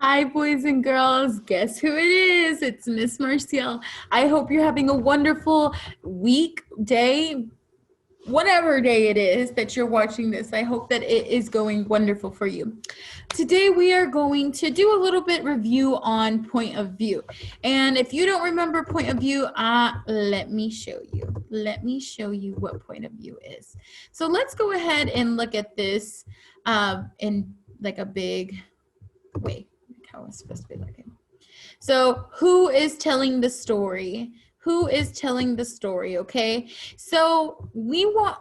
Hi, boys and girls. Guess who it is? It's Miss Marcial. I hope you're having a wonderful week, day, whatever day it is that you're watching this. I hope that it is going wonderful for you. Today, we are going to do a little bit review on point of view. And if you don't remember point of view, let me show you. Let me show you what point of view is. So let's go ahead and look at this in like a big way. How it's supposed to be looking. So who is telling the story? Who is telling the story? Okay. So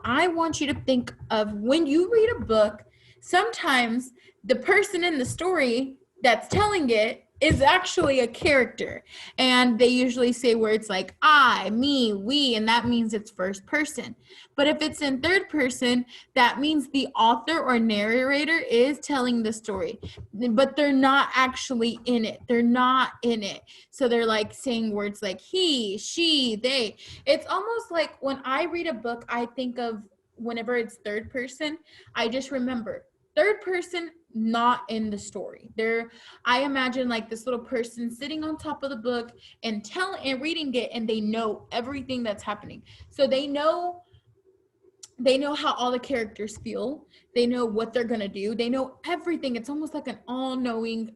I want you to think of when you read a book, sometimes the person in the story that's telling it is actually a character. And they usually say words like I, me, we, and that means it's first person. But if it's in third person, that means the author or narrator is telling the story, but they're not actually in it. They're not in it. So they're like saying words like he, she, they. It's almost like when I read a book, I think of whenever it's third person, I just remember third person, not in the story. I imagine like this little person sitting on top of the book and reading it, and they know everything that's happening. So they know how all the characters feel. They know what they're gonna do. They know everything. It's almost like an all-knowing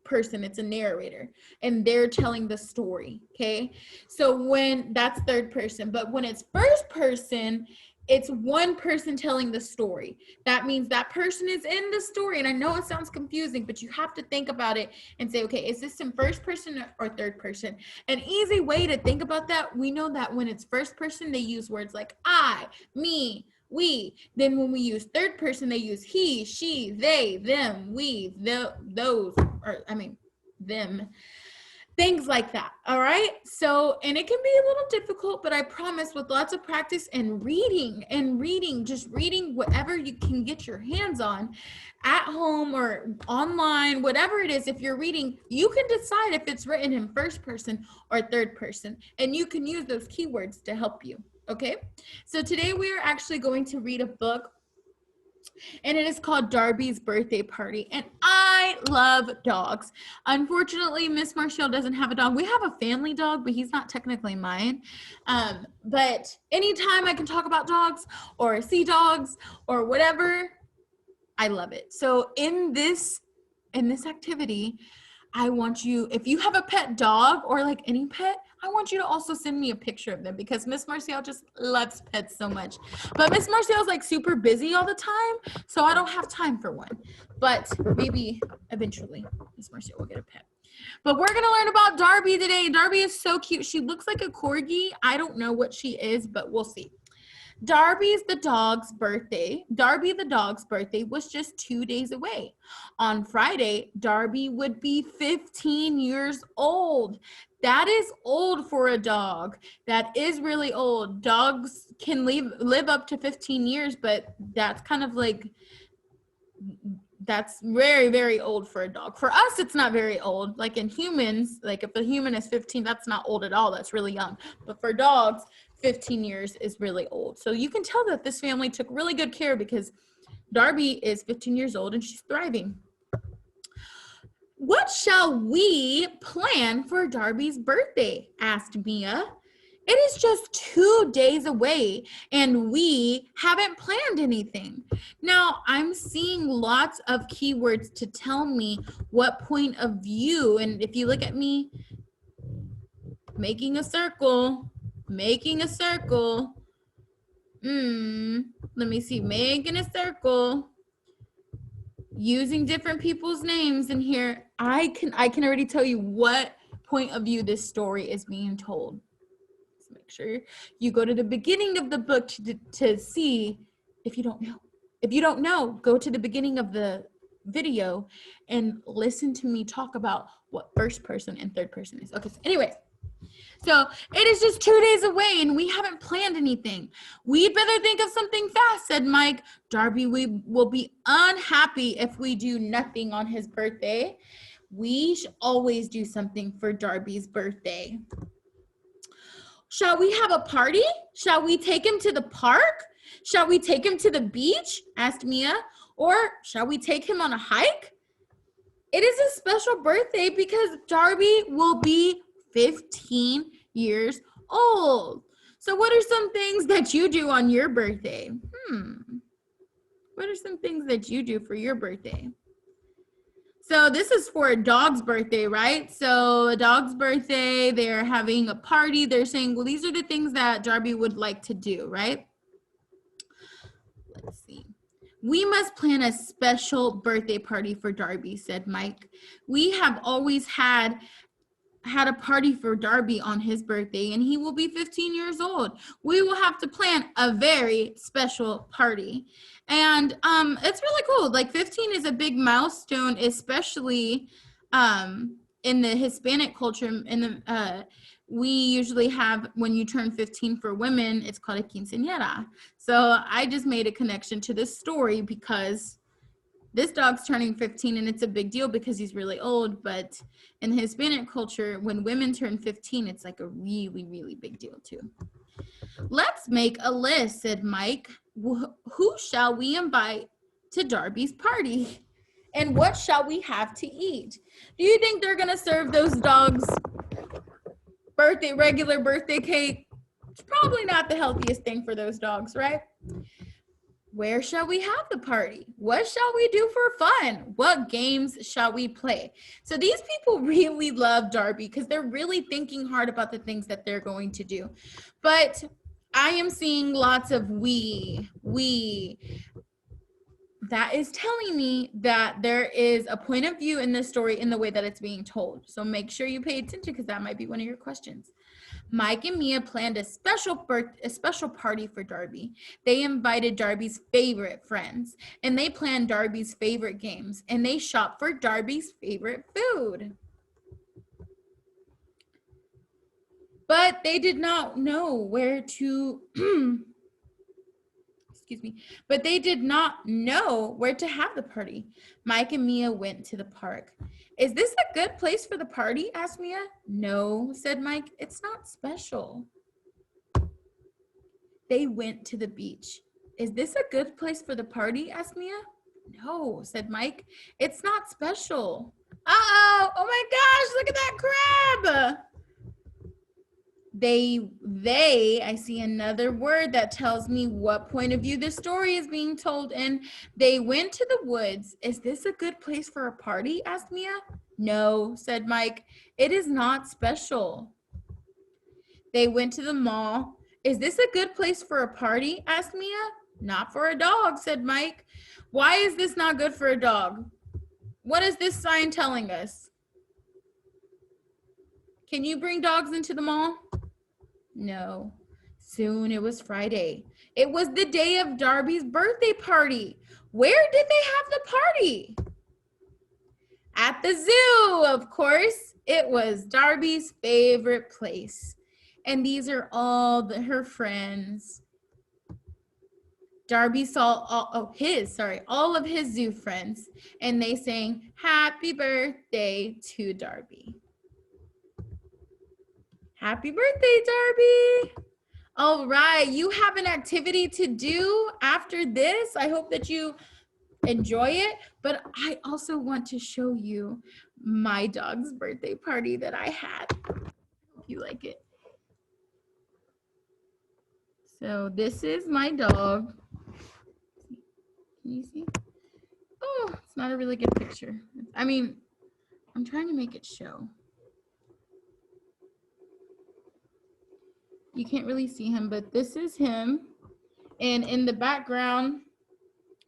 person. It's a narrator, and they're telling the story. Okay, so when that's third person, but when it's first person, it's one person telling the story. That means that person is in the story. And I know it sounds confusing, but you have to think about it and say, okay, is this in first person or third person? An easy way to think about that, we know that when it's first person, they use words like I, me, we. Then when we use third person, they use he, she, they, them, we, those, them. Things like that. All right. So, and it can be a little difficult, but I promise with lots of practice and reading, just reading whatever you can get your hands on at home or online, whatever it is. If you're reading, you can decide if it's written in first person or third person, and you can use those keywords to help you. Okay. So today we are actually going to read a book, and it is called Darby's Birthday Party. And I love dogs. Unfortunately, Miss Marcial doesn't have a dog. We have a family dog, but he's not technically mine. But anytime I can talk about dogs or see dogs or whatever, I love it. So in this activity, I want you, if you have a pet dog or like any pet, I want you to also send me a picture of them, because Miss Marcial just loves pets so much. But Miss Marcial is like super busy all the time, so I don't have time for one. But maybe eventually Miss Marcial will get a pet. But we're going to learn about Darby today. Darby is so cute. She looks like a corgi. I don't know what she is, but we'll see. Darby the dog's birthday was just 2 days away. On Friday, Darby would be 15 years old. That is old for a dog. That is really old. Dogs can live up to 15 years, but that's kind of like, that's very, very old for a dog. For us, it's not very old. Like in humans, like if a human is 15, that's not old at all. That's really young. But for dogs, 15 years is really old. So you can tell that this family took really good care, because Darby is 15 years old and she's thriving. What shall we plan for Darby's birthday? Asked Mia. It is just 2 days away, and we haven't planned anything. Now, I'm seeing lots of keywords to tell me what point of view. And if you look at me, making a circle. Let me see, making a circle. Using different people's names in here. I can already tell you what point of view this story is being told. Make sure you go to the beginning of the book to see if you don't know. If you don't know, go to the beginning of the video and listen to me talk about what first person and third person is. Okay, so anyways, so it is just 2 days away and we haven't planned anything. We'd better think of something fast, said Mike. Darby, we will be unhappy if we do nothing on his birthday. We should always do something for Darby's birthday. Shall we have a party? Shall we take him to the park? Shall we take him to the beach? Asked Mia. Or shall we take him on a hike? It is a special birthday because Darby will be 15 years old. So what are some things that you do on your birthday? What are some things that you do for your birthday? So this is for a dog's birthday, right? So a dog's birthday, they're having a party. They're saying, well, these are the things that Darby would like to do, right? Let's see. We must plan a special birthday party for Darby, said Mike. We have always had a party for Darby on his birthday, and he will be 15 years old. We will have to plan a very special party. And it's really cool. Like 15 is a big milestone, especially in the Hispanic culture. We usually have, when you turn 15 for women, it's called a quinceañera. So I just made a connection to this story because this dog's turning 15 and it's a big deal because he's really old. But in the Hispanic culture, when women turn 15, it's like a really, really big deal too. Let's make a list, said Mike. Who shall we invite to Darby's party? And what shall we have to eat? Do you think they're going to serve those dogs regular birthday cake? It's probably not the healthiest thing for those dogs, right? Where shall we have the party? What shall we do for fun? What games shall we play? So these people really love Darby because they're really thinking hard about the things that they're going to do. But I am seeing lots of we. That is telling me that there is a point of view in this story in the way that it's being told. So make sure you pay attention because that might be one of your questions. Mike and Mia planned a special party for Darby. They invited Darby's favorite friends, and they planned Darby's favorite games, and they shopped for Darby's favorite food. But they did not know where to but they did not know where to have the party. Mike and Mia went to the park. Is this a good place for the party? Asked Mia. No, said Mike. It's not special. They went to the beach. Is this a good place for the party? Asked Mia. No, said Mike. It's not special. Uh-oh. Oh my gosh, look at that crab. I see another word that tells me what point of view the story is being told in. They went to the woods. Is this a good place for a party? Asked Mia. No, said Mike. It is not special. They went to the mall. Is this a good place for a party? Asked Mia. Not for a dog, said Mike. Why is this not good for a dog? What is this sign telling us? Can you bring dogs into the mall? No. Soon it was Friday. It was the day of Darby's birthday party. Where did they have the party? At the zoo, of course. It was Darby's favorite place. And these are all her friends. Darby saw all of his zoo friends, and they sang happy birthday to Darby. Happy birthday, Darby. All right, you have an activity to do after this. I hope that you enjoy it, but I also want to show you my dog's birthday party that I had. I hope you like it. So this is my dog. Can you see? Oh, it's not a really good picture. I mean, I'm trying to make it show. You can't really see him, but this is him. And in the background,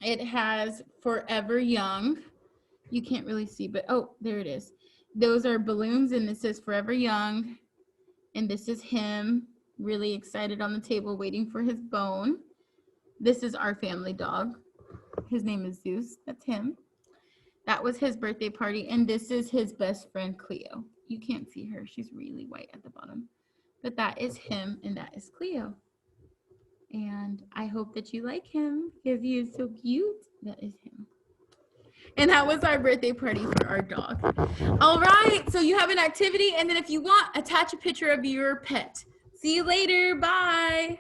it has Forever Young. You can't really see, but oh, there it is. Those are balloons, and this says Forever Young. And this is him, really excited on the table, waiting for his bone. This is our family dog. His name is Zeus. That's him. That was his birthday party. And this is his best friend, Cleo. You can't see her. She's really white at the bottom. But that is him, and that is Cleo. And I hope that you like him because he is so cute. That is him. And that was our birthday party for our dog. All right, so you have an activity, and then if you want, attach a picture of your pet. See you later. Bye.